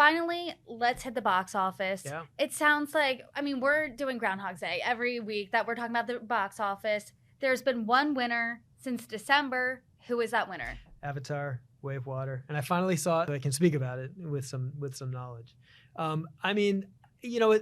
finally, let's hit the box office. Yeah. It sounds like, I mean, we're doing Groundhog's Day every week that we're talking about the box office. There's been one winner since December. Who is that winner? Avatar, Way of Water. And I finally saw it. I can speak about it with some knowledge. I mean, you know,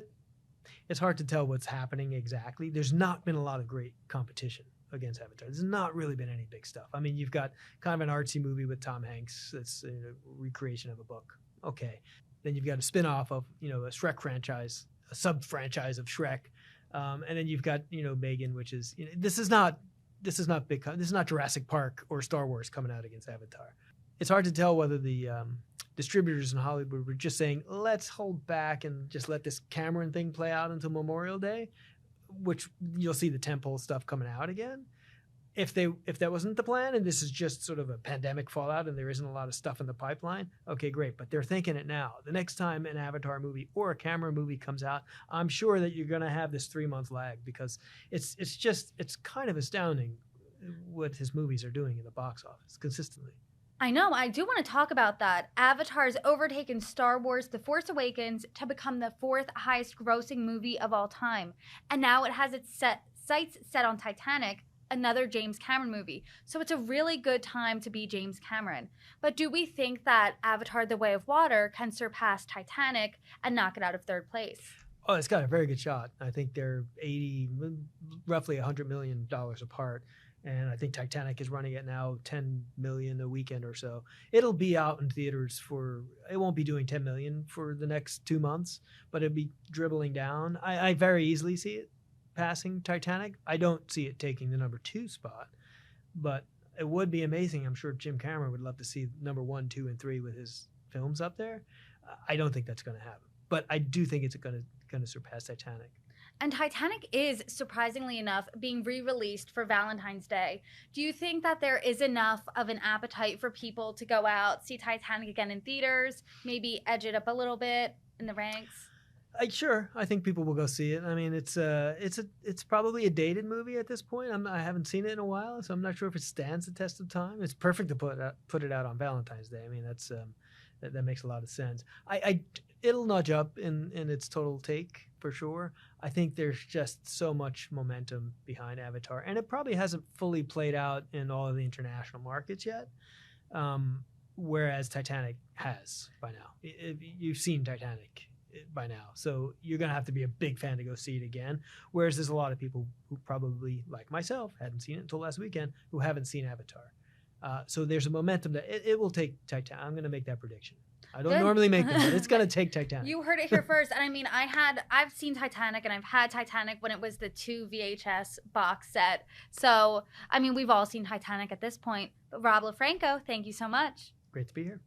it's hard to tell what's happening exactly. There's not been a lot of great competition against Avatar. There's not really been any big stuff. I mean, you've got kind of an artsy movie with Tom Hanks that's a recreation of a book. Okay. Then you've got a spin-off of, you know, a Shrek franchise, a sub-franchise of Shrek. And then you've got, you know, Megan, which is, you know, this is not Jurassic Park or Star Wars coming out against Avatar. It's hard to tell whether the distributors in Hollywood were just saying, let's hold back and just let this Cameron thing play out until Memorial Day, which you'll see the tentpole stuff coming out again. If that wasn't the plan and this is just sort of a pandemic fallout and there isn't a lot of stuff in the pipeline, okay, great. But they're thinking it now. The next time an Avatar movie or a Cameron movie comes out, I'm sure that you're going to have this 3-month lag because it's kind of astounding what his movies are doing in the box office consistently. I know. I do want to talk about that. Avatar's overtaken Star Wars The Force Awakens to become the 4th highest grossing movie of all time. And now it has its sights set on Titanic, another James Cameron movie. So it's a really good time to be James Cameron. But do we think that Avatar The Way of Water can surpass Titanic and knock it out of 3rd place? Oh, it's got a very good shot. I think they're roughly $100 million apart. And I think Titanic is running at now 10 million a weekend or so. It'll be out in theaters it won't be doing 10 million for the next 2 months, but it'll be dribbling down. I very easily see it passing Titanic. I don't see it taking the number 2 spot, but it would be amazing. I'm sure Jim Cameron would love to see number 1, 2, and 3 with his films up there. I don't think that's going to happen, but I do think it's going to surpass Titanic. And Titanic is, surprisingly enough, being re-released for Valentine's Day. Do you think that there is enough of an appetite for people to go out, see Titanic again in theaters, maybe edge it up a little bit in the ranks? Sure, I think people will go see it. I mean, it's probably a dated movie at this point. I haven't seen it in a while, so I'm not sure if it stands the test of time. It's perfect to put it out on Valentine's Day. I mean, that makes a lot of sense. It'll nudge up in its total take for sure. I think there's just so much momentum behind Avatar, and it probably hasn't fully played out in all of the international markets yet, whereas Titanic has by now. You've seen Titanic by now, so you're going to have to be a big fan to go see it again, whereas there's a lot of people who probably, like myself, hadn't seen it until last weekend, who haven't seen Avatar. So there's a momentum that it will take Titanic. I'm going to make that prediction. I don't normally make them, but it's going to take Titanic. You heard it here first. And I mean, I've seen Titanic, and I've had Titanic when it was the 2 VHS box set. So, I mean, we've all seen Titanic at this point. But Rob LaFranco, thank you so much. Great to be here.